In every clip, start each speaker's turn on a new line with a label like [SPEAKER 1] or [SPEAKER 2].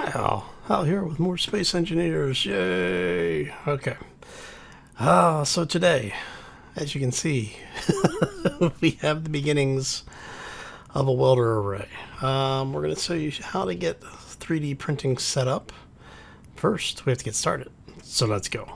[SPEAKER 1] Hi all, Hal here with more Space Engineers, yay! Okay, so today, as you can see, we have the beginnings of a welder array. We're going to show you how to get 3D printing set up. First, we have to get started, so let's go.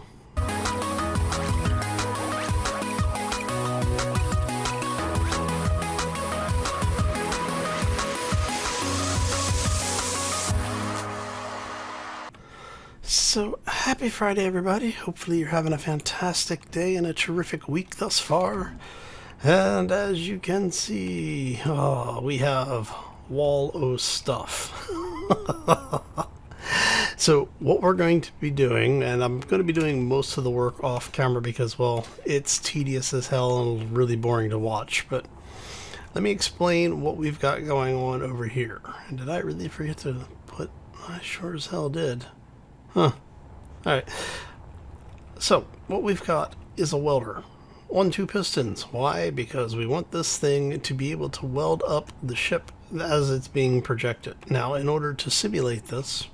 [SPEAKER 1] So, happy Friday, everybody. Hopefully you're having a fantastic day and a terrific week thus far. And as you can see, we have wall-o stuff. So, what we're going to be doing, and I'm going to be doing most of the work off camera because, well, it's tedious as hell and really boring to watch. But let me explain what we've got going on over here. And did I really forget to put... I sure as hell did. Huh. Alright. So, what we've got is a welder on 2 pistons. Why? Because we want this thing to be able to weld up the ship as it's being projected. Now, in order to simulate this,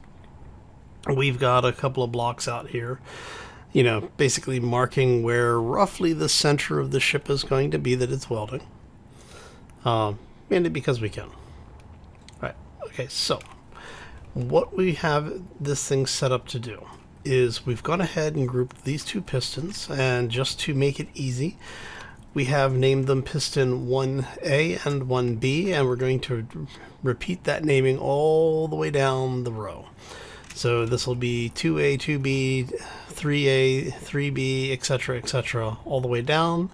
[SPEAKER 1] we've got a couple of blocks out here, you know, basically marking where roughly the center of the ship is going to be that it's welding. Mainly because we can. Right. Okay, so what we have this thing set up to do is we've gone ahead and grouped these 2 pistons, and just to make it easy, we have named them piston 1A and 1B, and we're going to repeat that naming all the way down the row. So this will be 2A, 2B, 3A, 3B, etc., all the way down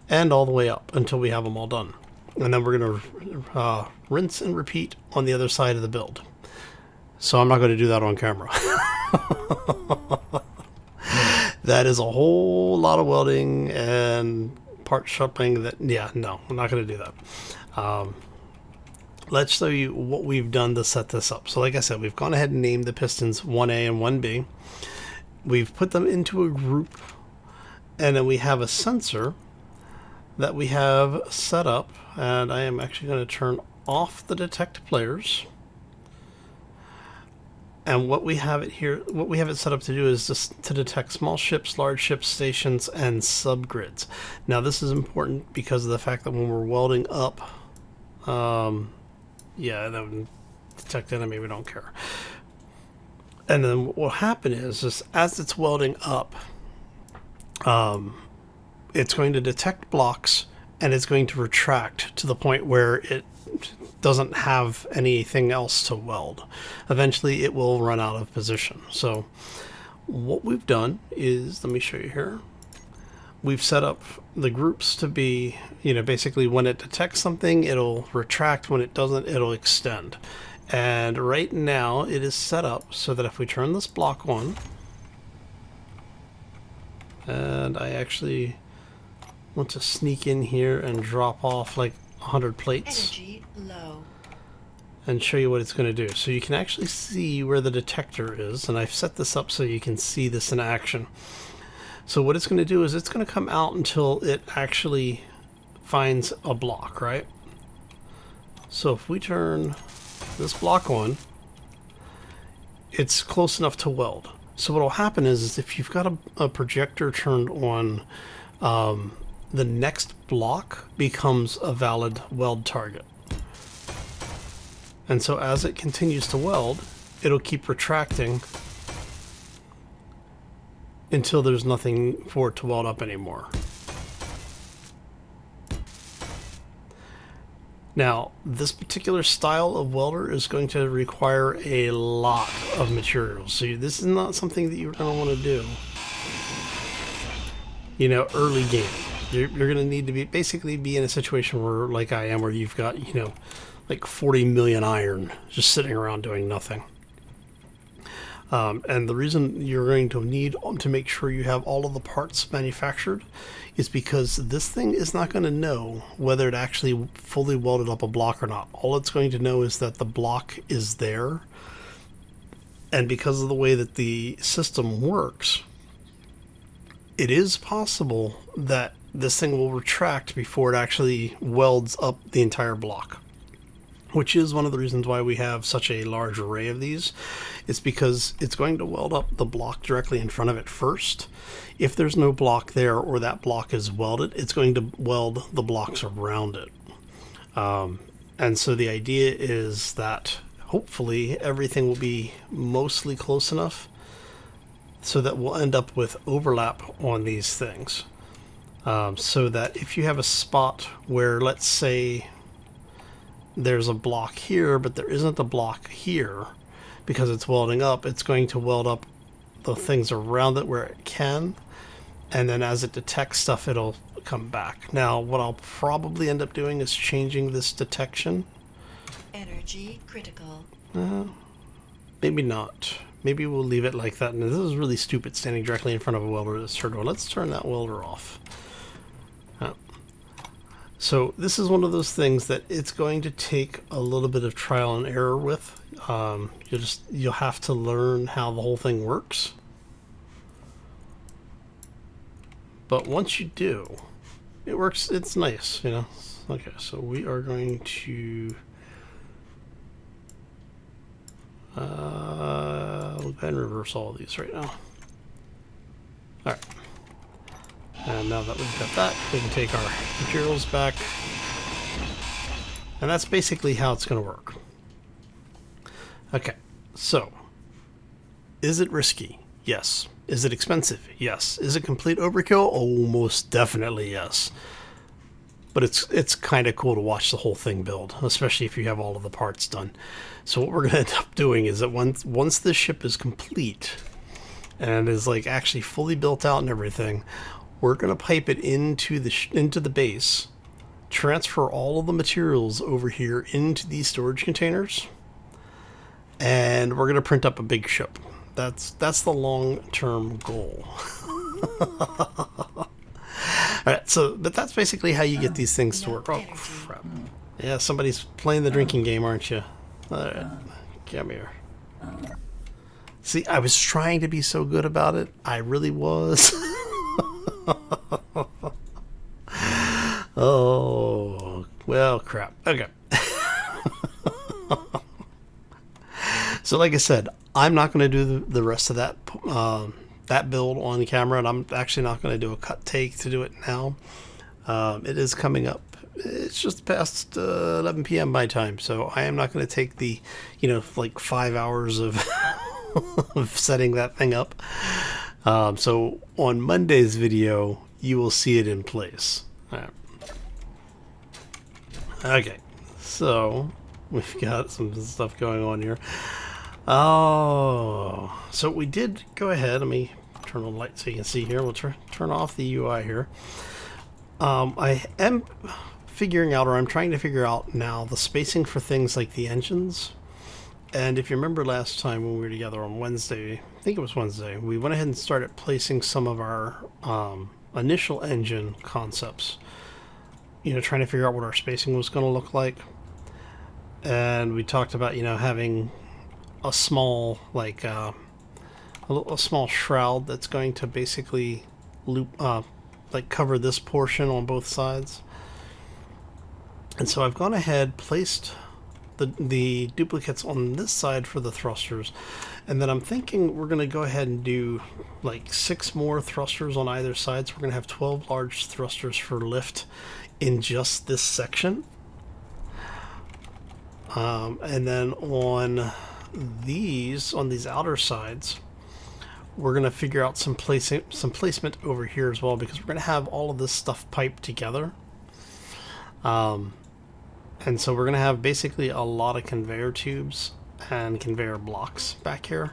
[SPEAKER 1] and all the way up until we have them all done. And then we're going to rinse and repeat on the other side of the build. So I'm not going to do that on camera. That is a whole lot of welding and part shuffling that, yeah, no, I'm not going to do that. Let's show you what we've done to set this up. So like I said, we've gone ahead and named the pistons 1A and 1B. We've put them into a group, and then we have a sensor that we have set up, and I am actually going to turn off the detect players. And what we have it here, what we have it set up to do is just to detect small ships, large ships, stations, and subgrids. Now this is important because of the fact that when we're welding up, yeah, that would detect enemy, we don't care. And then what will happen is as it's welding up, it's going to detect blocks, and it's going to retract to the point where it doesn't have anything else to weld. Eventually it will run out of position. So what we've done is, let me show you here, we've set up the groups to be, you know, basically when it detects something it'll retract, when it doesn't it'll extend. And right now it is set up so that if we turn this block on, and I actually want to sneak in here and drop off like 100 plates.
[SPEAKER 2] Energy low.
[SPEAKER 1] And show you what it's going to do. So you can actually see where the detector is, and I've set this up so you can see this in action. So what it's going to do is it's going to come out until it actually finds a block, right? So if we turn this block on, it's close enough to weld. So what will happen is if you've got a projector turned on, the next block becomes a valid weld target. And so as it continues to weld, it'll keep retracting until there's nothing for it to weld up anymore. Now, this particular style of welder is going to require a lot of materials. So this is not something that you're going to want to do, you know, early game. You're going to need to be in a situation where, like I am, where you've got, you know, like 40 million iron just sitting around doing nothing. And the reason you're going to need to make sure you have all of the parts manufactured is because this thing is not going to know whether it actually fully welded up a block or not. All it's going to know is that the block is there. And because of the way that the system works, it is possible that this thing will retract before it actually welds up the entire block. which is one of the reasons why we have such a large array of these. It's because it's going to weld up the block directly in front of it first. If there's no block there, or that block is welded, it's going to weld the blocks around it. And so the idea is that hopefully everything will be mostly close enough so that we'll end up with overlap on these things. So that if you have a spot where, let's say, there's a block here, but there isn't a block here because it's welding up, it's going to weld up the things around it where it can, and then as it detects stuff, it'll come back. Now, what I'll probably end up doing is changing this detection.
[SPEAKER 2] Energy critical.
[SPEAKER 1] Maybe not. Maybe we'll leave it like that. And this is really stupid, standing directly in front of a welder. Let's turn that welder off. So this is one of those things that it's going to take a little bit of trial and error with. You'll have to learn how the whole thing works. But once you do, it works. It's nice, you know. Okay, so we are going to we'll go ahead and reverse all of these right now. All right. And now that we've got that, we can take our materials back. And that's basically how it's going to work. Okay, so is it risky? Yes. Is it expensive? Yes. Is it complete overkill? Oh, most definitely yes. But it's kind of cool to watch the whole thing build, especially if you have all of the parts done. So what we're going to end up doing is that once this ship is complete and is like actually fully built out and everything, we're going to pipe it into the base, transfer all of the materials over here into these storage containers, and we're going to print up a big ship. That's the long-term goal. Alright, but that's basically how you get these things to work. Oh, crap. Yeah, somebody's playing the drinking game, aren't you? Alright, come here. See, I was trying to be so good about it. I really was. Oh, well, crap. Okay. So like I said, I'm not going to do the rest of that build on camera, and I'm actually not going to do a cut take to do it now. It is coming up. It's just past 11 p.m. my time, so I am not going to take the, like 5 hours of, of setting that thing up. So on Monday's video, you will see it in place. All right. Okay, so we've got some stuff going on here. Oh, so we did go ahead. Let me turn on the light so you can see here. We'll turn off the UI here. I am figuring out, or I'm trying to figure out now, the spacing for things like the engines. And if you remember last time when we were together on Wednesday, I think it was Wednesday, we went ahead and started placing some of our initial engine concepts. Trying to figure out what our spacing was going to look like. And we talked about, having a small, like, a small shroud that's going to basically loop, like cover this portion on both sides. And so I've gone ahead, placed the duplicates on this side for the thrusters, and then I'm thinking we're going to go ahead and do like 6 more thrusters on either side, so we're going to have 12 large thrusters for lift in just this section. And then on these outer sides, we're going to figure out some placement over here as well, because we're going to have all of this stuff piped together. And so we're going to have basically a lot of conveyor tubes and conveyor blocks back here.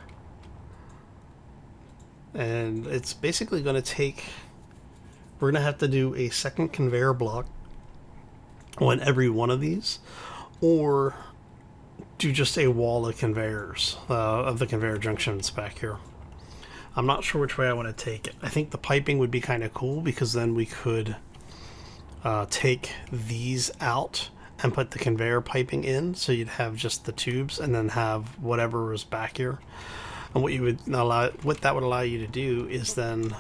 [SPEAKER 1] And it's basically going to take... We're going to have to do a second conveyor block on every one of these, or do just a wall of conveyors, of the conveyor junctions back here. I'm not sure which way I want to take it. I think the piping would be kind of cool, because then we could take these out and put the conveyor piping in, so you'd have just the tubes and then have whatever was back here. And what that would allow you to do is then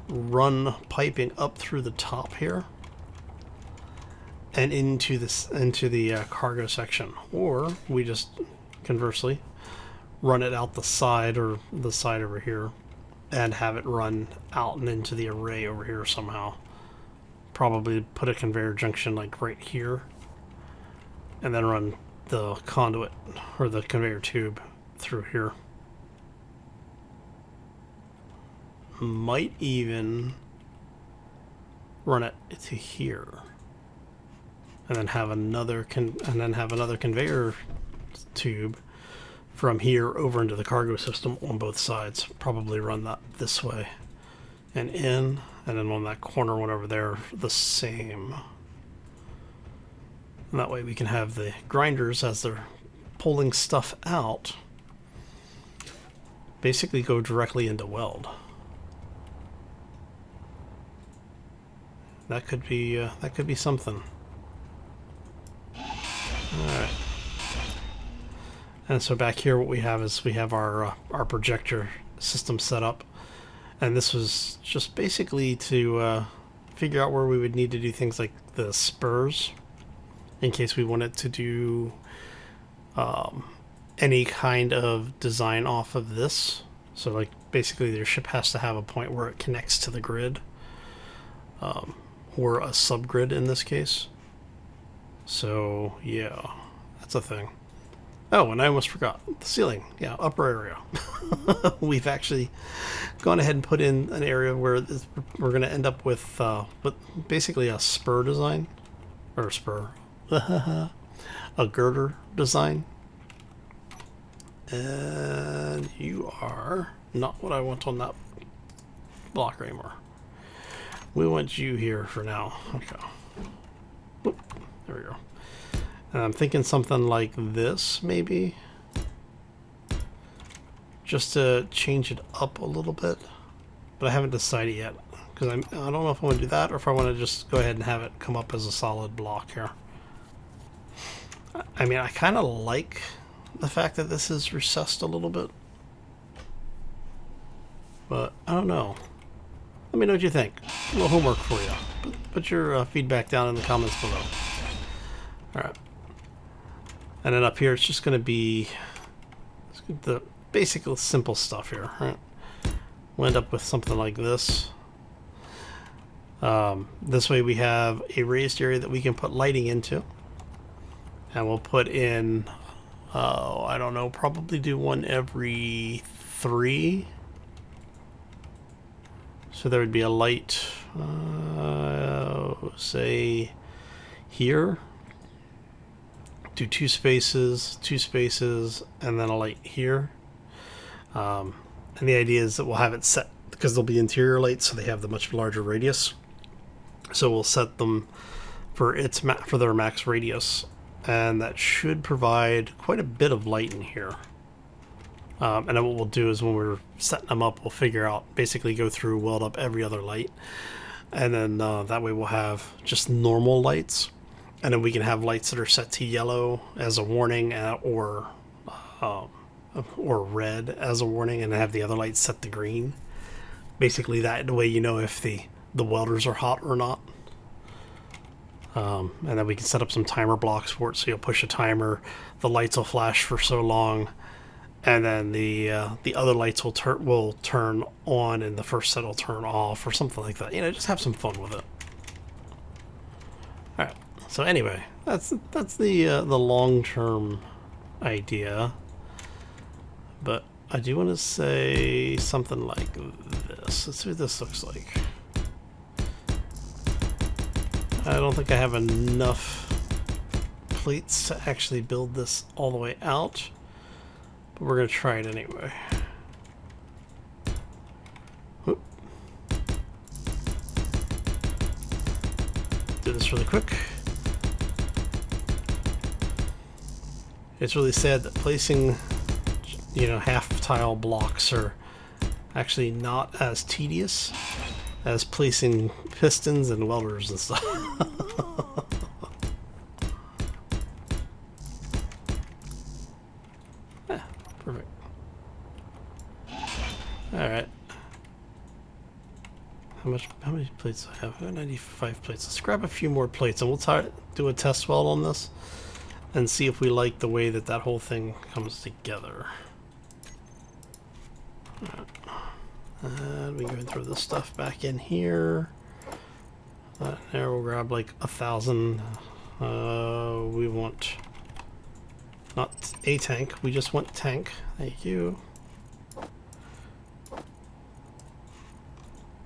[SPEAKER 1] run piping up through the top here, and into the cargo section, or we just conversely run it out the side or the side over here and have it run out and into the array over here somehow. Probably put a conveyor junction like right here and then run the conduit or the conveyor tube through here. Might even run it to here and then have another conveyor tube from here over into the cargo system on both sides. Probably run that this way and in, and then on that corner one over there the same. And that way we can have the grinders, as they're pulling stuff out, basically go directly into weld. That could be something. Alright. And so back here what we have is we have our projector system set up. And this was just basically to figure out where we would need to do things like the spurs, in case we wanted to do any kind of design off of this. So like basically your ship has to have a point where it connects to the grid, or a subgrid in this case. So yeah, that's a thing. Oh, and I almost forgot the ceiling. Yeah, upper area. We've actually gone ahead and put in an area where we're going to end up with basically a spur design, or a girder design. And you are not what I want on that block anymore. We want you here for now. Okay. Oop, there we go. And I'm thinking something like this, maybe. Just to change it up a little bit. But I haven't decided yet. Because I don't know if I want to do that or if I want to just go ahead and have it come up as a solid block here. I mean, I kind of like the fact that this is recessed a little bit. But I don't know. Let me know what you think. A little homework for you. Put your feedback down in the comments below. Alright. And then up here it's just going to be the basic simple stuff here. Right? We'll end up with something like this. This way we have a raised area that we can put lighting into. And we'll put in, I don't know, probably do one every 3. So there would be a light, say, here. Do 2 spaces, 2 spaces, and then a light here. And the idea is that we'll have it set, because they'll be interior lights, so they have the much larger radius. So we'll set them for their max radius, and that should provide quite a bit of light in here. And then what we'll do is when we're setting them up, we'll figure out, basically go through, weld up every other light. And then that way we'll have just normal lights. And then we can have lights that are set to yellow as a warning, or red as a warning, and have the other lights set to green. Basically that way you know if the welders are hot or not. And then we can set up some timer blocks for it, so you'll push a timer, the lights will flash for so long, and then the other lights will turn on, and the first set will turn off, or something like that. You know, just have some fun with it. All right. So anyway, that's the long-term idea. But I do want to say something like this. Let's see what this looks like. I don't think I have enough plates to actually build this all the way out, but we're going to try it anyway. Whoop. Do this really quick. It's really sad that placing, half tile blocks are actually not as tedious as placing pistons and welders and stuff. Perfect. Alright. How many plates do I have? I have 95 plates. Let's grab a few more plates and we'll do a test weld on this and see if we like the way that whole thing comes together. And we can throw this stuff back in here. There, we'll grab like 1,000. We want not a tank, we just want tank. Thank you.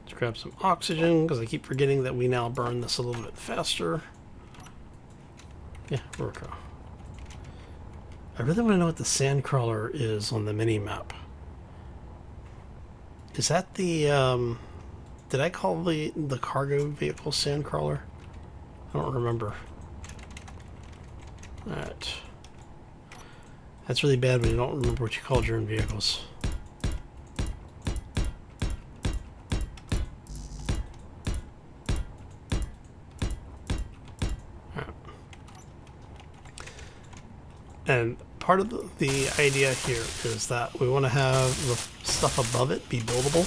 [SPEAKER 1] Let's grab some oxygen because I keep forgetting that we now burn this a little bit faster. Yeah, work. I really want to know what the sandcrawler is on the mini map. Is that the did I call the cargo vehicle sandcrawler? I don't remember. Alright. That's really bad when you don't remember what you called your own vehicles. Alright. And part of the idea here is that we want to have the stuff above it be buildable.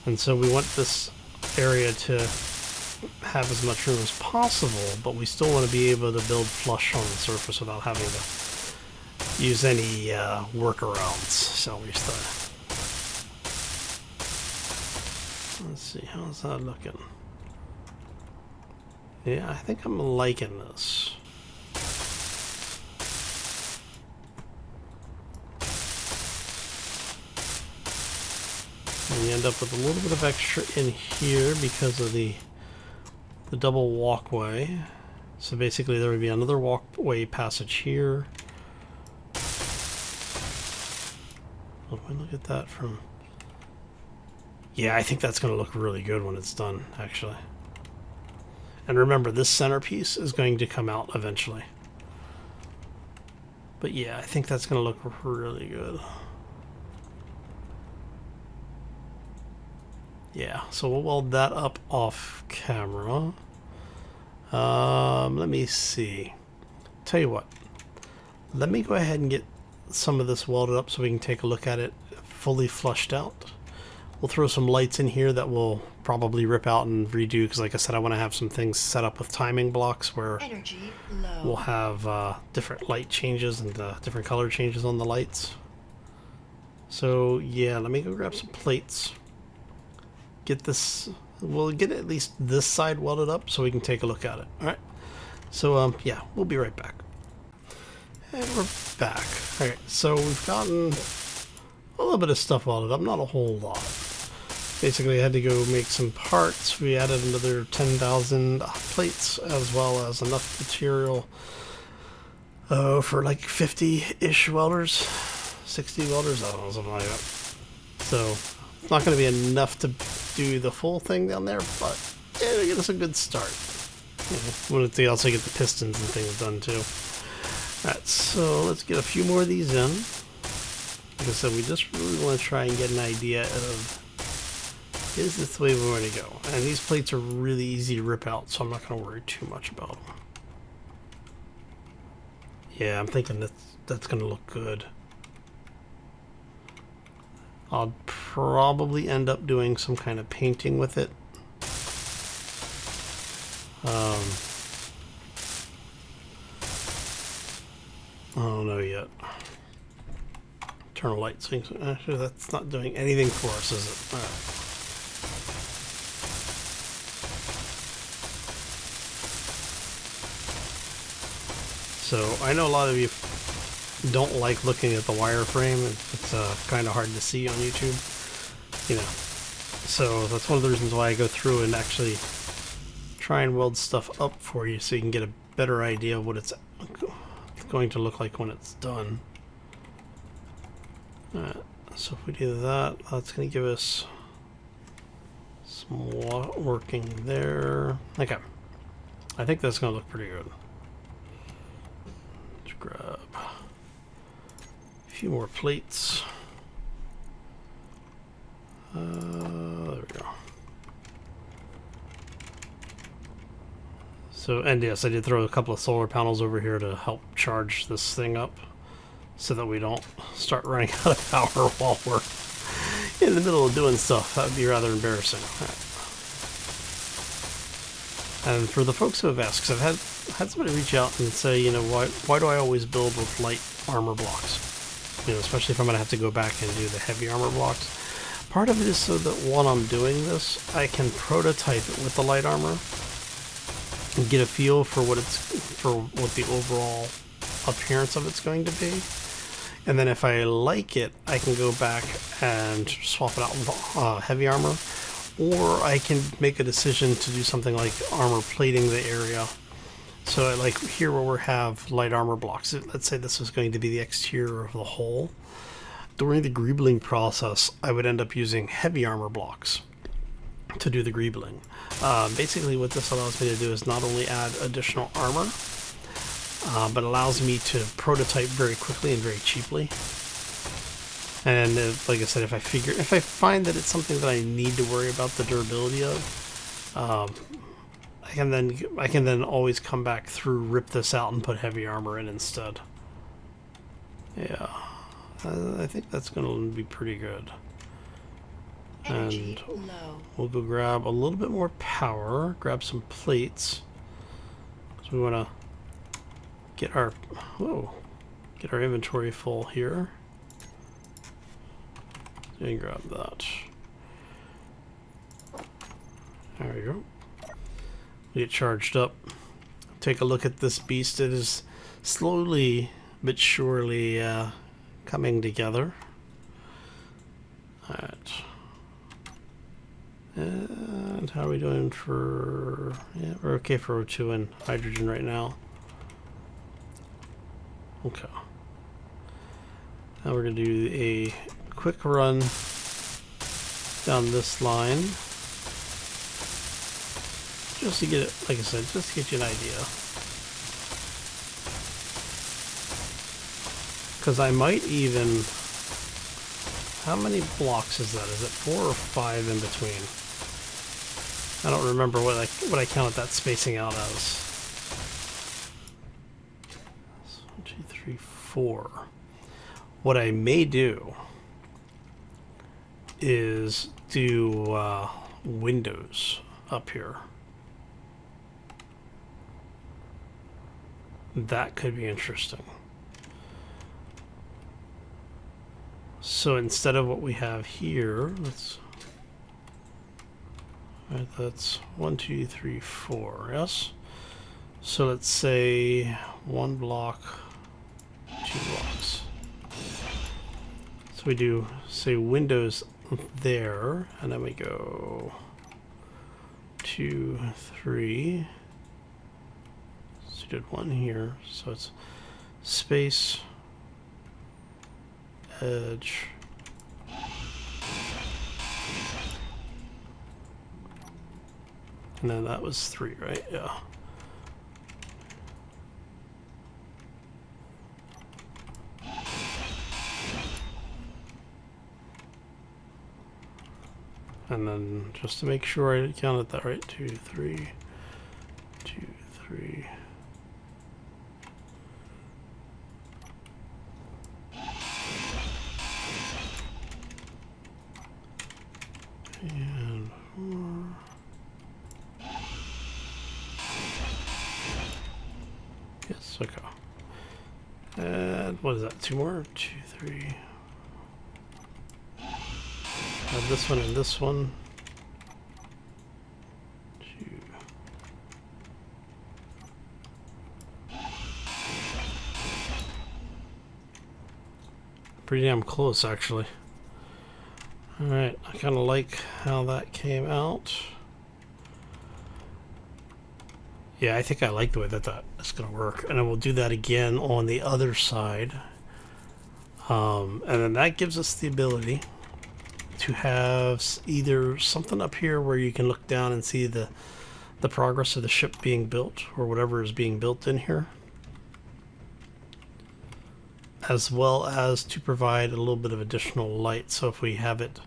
[SPEAKER 1] And so we want this area to have as much room as possible, but we still want to be able to build flush on the surface without having to use any workarounds, shall we say. Let's see, how's that looking? Yeah, I think I'm liking this. And you end up with a little bit of extra in here because of the double walkway. So basically there would be another walkway passage here. Oh, look at that from... Yeah, I think that's going to look really good when it's done, actually. And remember, this centerpiece is going to come out eventually. But yeah, I think that's going to look really good. Yeah, so we'll weld that up off camera. Let me see. Tell you what. Let me go ahead and get some of this welded up so we can take a look at it fully flushed out. We'll throw some lights in here that we'll probably rip out and redo because, like I said, I want to have some things set up with timing blocks where
[SPEAKER 2] Energy low.
[SPEAKER 1] we'll have different light changes and different color changes on the lights. So yeah, let me go grab some plates. Get this, we'll get at least this side welded up so we can take a look at it. Alright, so yeah, we'll be right back. And we're back. Alright, so we've gotten a little bit of stuff welded up, not a whole lot. Basically I had to go make some parts. We added another 10,000 plates as well as enough material for like 50-ish welders, 60 welders, I don't know, something like that. So it's not going to be enough to do the full thing down there, but it'll get us a good start. We'll also get the pistons and things done too. Alright, so let's get a few more of these in. Like I said, we just really want to try and get an idea of, is this the way we want to go? And these plates are really easy to rip out, so I'm not going to worry too much about them. Yeah, I'm thinking that's going to look good. I'll probably end up doing some kind of painting with it. I don't know yet. Turn a light swing. Actually, that's not doing anything for us, is it? All right. So I know a lot of you don't like looking at the wireframe. It's kind of hard to see on YouTube, you know. So that's one of the reasons why I go through and actually try and weld stuff up for you so you can get a better idea of what it's going to look like when it's done. Alright, so if we do that, that's going to give us some working there. Okay, I think that's going to look pretty good. Let's grab a few more plates. There we go. So, and yes, I did throw a couple of solar panels over here to help charge this thing up so that we don't start running out of power while we're in the middle of doing stuff. That would be rather embarrassing. And for the folks who have asked, because I've had somebody reach out and say, you know, why do I always build with light armor blocks? You know, especially if I'm going to have to go back and do the heavy armor blocks. Part of it is so that while I'm doing this, I can prototype it with the light armor and get a feel for what the overall appearance of it's going to be. And then if I like it, I can go back and swap it out with heavy armor, or I can make a decision to do something like armor plating the area. So like here where we have light armor blocks, let's say this was going to be the exterior of the hull. During the greebling process, I would end up using heavy armor blocks to do the greebling. Basically what this allows me to do is not only add additional armor, but allows me to prototype very quickly and very cheaply. And like I said, if I find that it's something that I need to worry about the durability of, I can then always come back through, rip this out, and put heavy armor in instead. Yeah, I think that's going to be pretty good.
[SPEAKER 2] Energy
[SPEAKER 1] And
[SPEAKER 2] low.
[SPEAKER 1] we'll go grab a little bit more power, grab some plates. So we want to get our inventory full here. And grab that. There we go. We get charged up. Take a look at this beast. It is slowly but surely coming together. Alright. And how are we doing for... Yeah, we're okay for O2 and hydrogen right now. Okay. Now we're going to do a quick run down this line. Just to get it, like I said, just to get you an idea. Because I might even... How many blocks is that? Is it 4 or 5 in between? I don't remember what I counted that spacing out as. 1, 2, 3, 4. What I may do is do windows up here. That could be interesting. So instead of what we have here, that's 1, 2, 3, 4, yes? So let's say 1 block, 2 blocks. So we do, say, windows there, and then we go 2, 3. So we did 1 here, so it's space, edge, and then that was 3, right? Yeah. And then just to make sure I counted that right, 2, 3, 2, 3. And 4. Yes, okay. And what is that? 2 more? 2, 3. Add this one and this one. 2. Pretty damn close, actually. Alright, I kind of like how that came out. Yeah, I think I like the way that that's going to work. And I will do that again on the other side. And then that gives us the ability to have either something up here where you can look down and see the progress of the ship being built, or whatever is being built in here, as well as to provide a little bit of additional light. So if we have it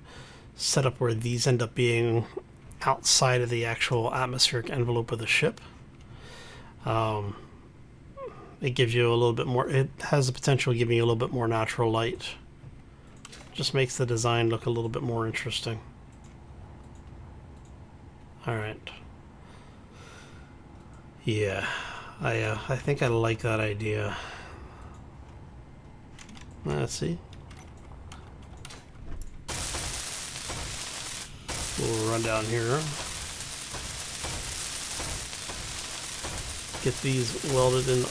[SPEAKER 1] set up where these end up being outside of the actual atmospheric envelope of the ship, it gives you a little bit more, it has the potential of giving you a little bit more natural light, Just makes the design look a little bit more interesting. Alright. Yeah, I think I like that idea. Let's see. We'll run down here. Get these welded in,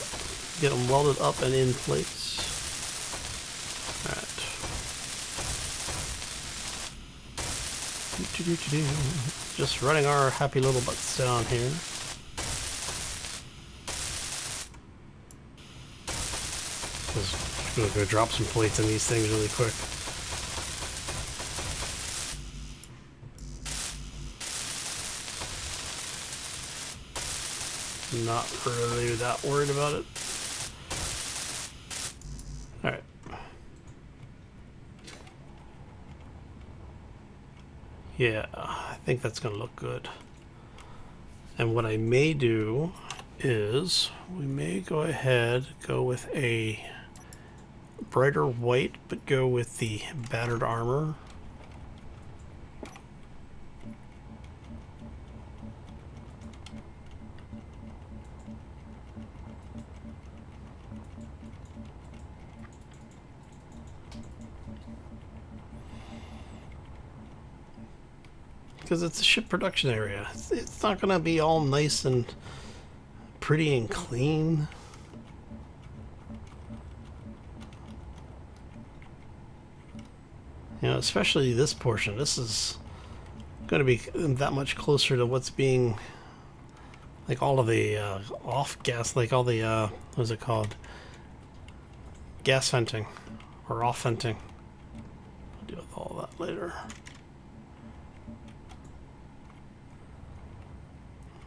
[SPEAKER 1] get them welded up and in place. Alright. Just running our happy little butts down here. Just gonna go drop some plates in these things really quick. Not really that worried about it. Alright. Yeah, I think that's gonna look good. And what I may do is we may go ahead, go with a brighter white, but go with the battered armor. Because it's a ship production area. It's not going to be all nice and pretty and clean. You know, especially this portion. This is going to be that much closer to what's being, like all of the off gas, like all the, what's it called? Gas venting or off venting. I'll deal with all that later.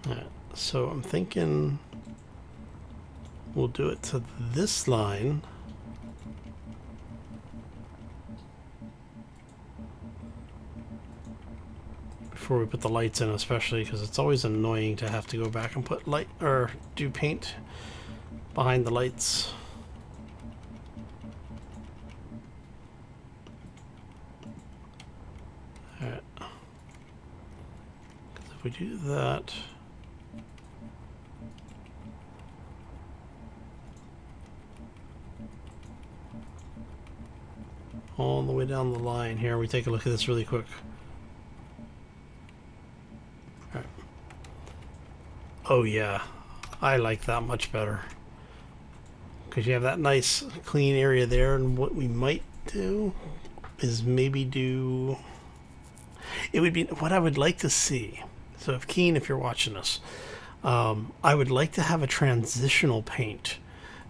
[SPEAKER 1] Alright, so I'm thinking we'll do it to this line. Before we put the lights in, especially because it's always annoying to have to go back and put light or do paint behind the lights. Alright. Because if we do that, all the way down the line here, we take a look at this really quick. All right. Oh yeah, I like that much better because you have that nice clean area there. And what we might do is maybe do, it would be what I would like to see. So if Keen, if you're watching this, I would like to have a transitional paint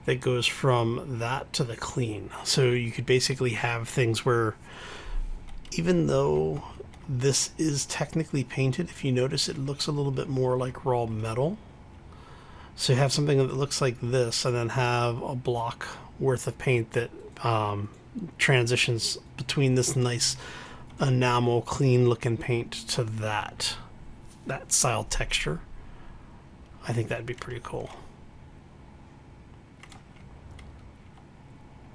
[SPEAKER 1] that goes from that to the clean. So you could basically have things where, even though this is technically painted, if you notice, it looks a little bit more like raw metal. So you have something that looks like this, and then have a block worth of paint that transitions between this nice enamel, clean looking paint to that style texture. I think that'd be pretty cool.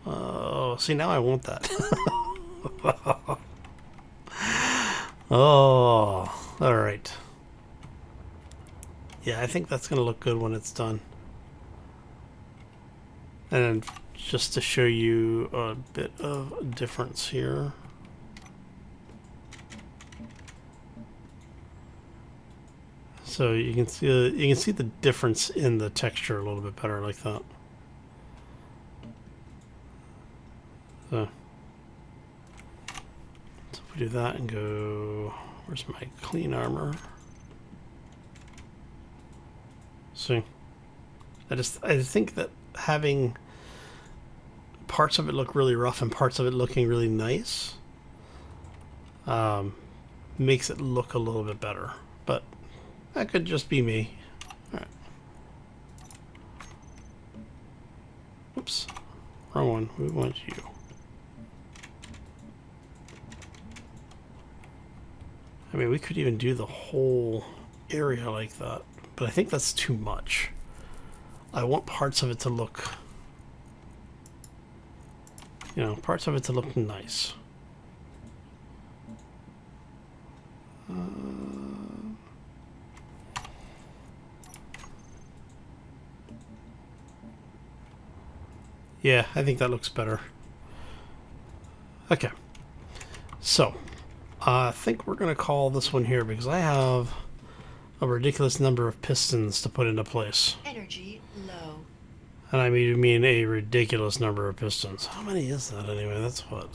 [SPEAKER 1] Oh, see, now I want that. Oh, all right. Yeah, I think that's going to look good when it's done. And just to show you a bit of a difference here. So you can see the difference in the texture a little bit better like that. So if we do that and go, where's my clean armor? See, I think that having parts of it look really rough and parts of it looking really nice makes it look a little bit better, but that could just be me. All right. Oops, wrong one. We want you. I mean, we could even do the whole area like that, but I think that's too much. I want parts of it to look, parts of it to look nice. Yeah, I think that looks better. Okay. So, I think we're going to call this one here because I have a ridiculous number of pistons to put into place.
[SPEAKER 2] Energy low.
[SPEAKER 1] And I mean a ridiculous number of pistons. How many is that anyway? That's what?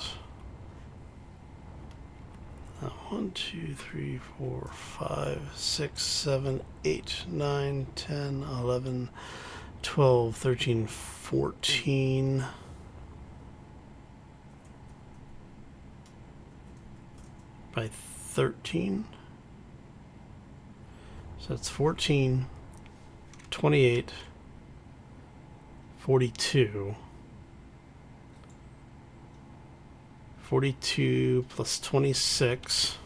[SPEAKER 1] 1, 2, 3, 4, 5, 6, 7, 8, 9, 10, 11, 12, 13, 14. By 13. So that's 14, 28, 42. 42 plus 26.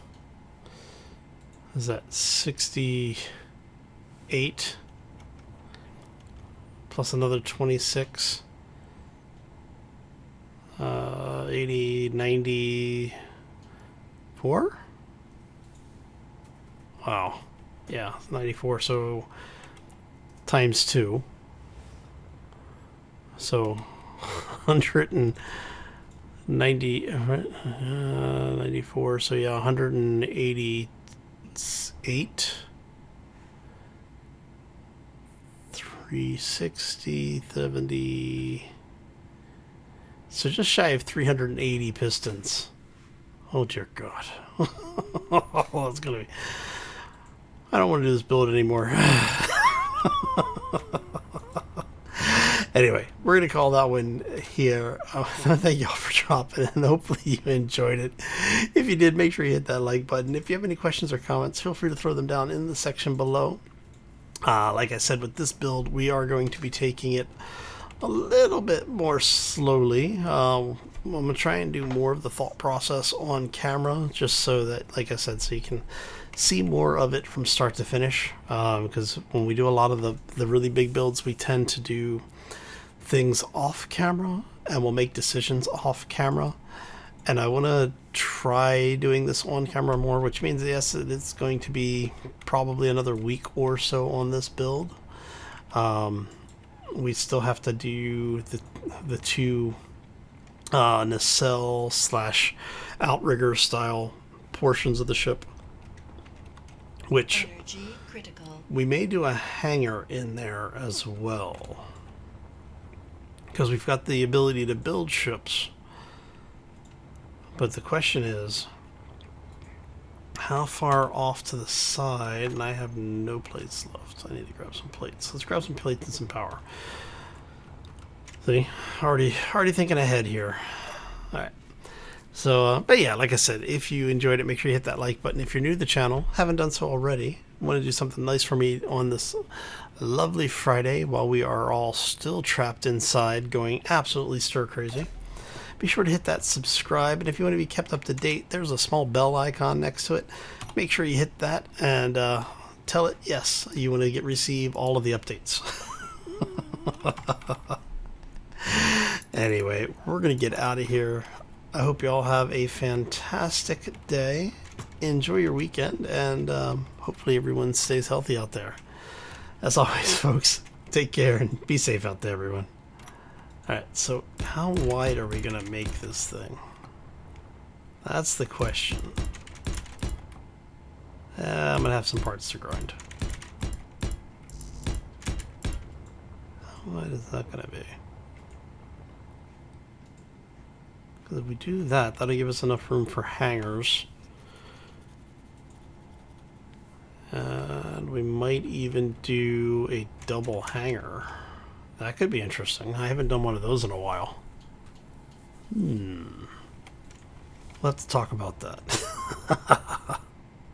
[SPEAKER 1] Is that 68? Plus another 26. 80, 94? Wow. Yeah, 94. So times 2. So 94. So yeah, 188. 360, 70. So just shy of 380 pistons. Oh dear God. Oh, it's gonna be. I don't want to do this build anymore. Anyway, we're going to call that one here. Thank y'all for dropping, and hopefully you enjoyed it. If you did, make sure you hit that like button. If you have any questions or comments, feel free to throw them down in the section below. Like I said, with this build, we are going to be taking it a little bit more slowly. I'm going to try and do more of the thought process on camera, just so that, like I said, so you can see more of it from start to finish. Because when we do a lot of the really big builds, we tend to do things off camera and we'll make decisions off camera, and I want to try doing this on camera more, which means yes, it's going to be probably another week or so on this build. We still have to do the two nacelle / outrigger style portions of the ship, which
[SPEAKER 2] Energy critical.
[SPEAKER 1] we may do a hangar in there as well, because we've got the ability to build ships. But the question is, how far off to the side? And I have no plates left. I need to grab some plates. Let's grab some plates and some power. See, already thinking ahead here. All right. So, but yeah, like I said, if you enjoyed it, make sure you hit that like button. If you're new to the channel, haven't done so already, want to do something nice for me on this lovely Friday while we are all still trapped inside going absolutely stir crazy, be sure to hit that subscribe. And if you want to be kept up to date, there's a small bell icon next to it. Make sure you hit that and tell it yes, you want to receive all of the updates. Anyway, we're gonna get out of here. I hope you all have a fantastic day. Enjoy your weekend, and hopefully everyone stays healthy out there. As always, folks, take care and be safe out there, everyone. Alright, so how wide are we going to make this thing? That's the question. I'm going to have some parts to grind. How wide is that going to be? Because if we do that, that'll give us enough room for hangars. And we might even do a double hangar. That could be interesting. I haven't done one of those in a while. Let's talk about that.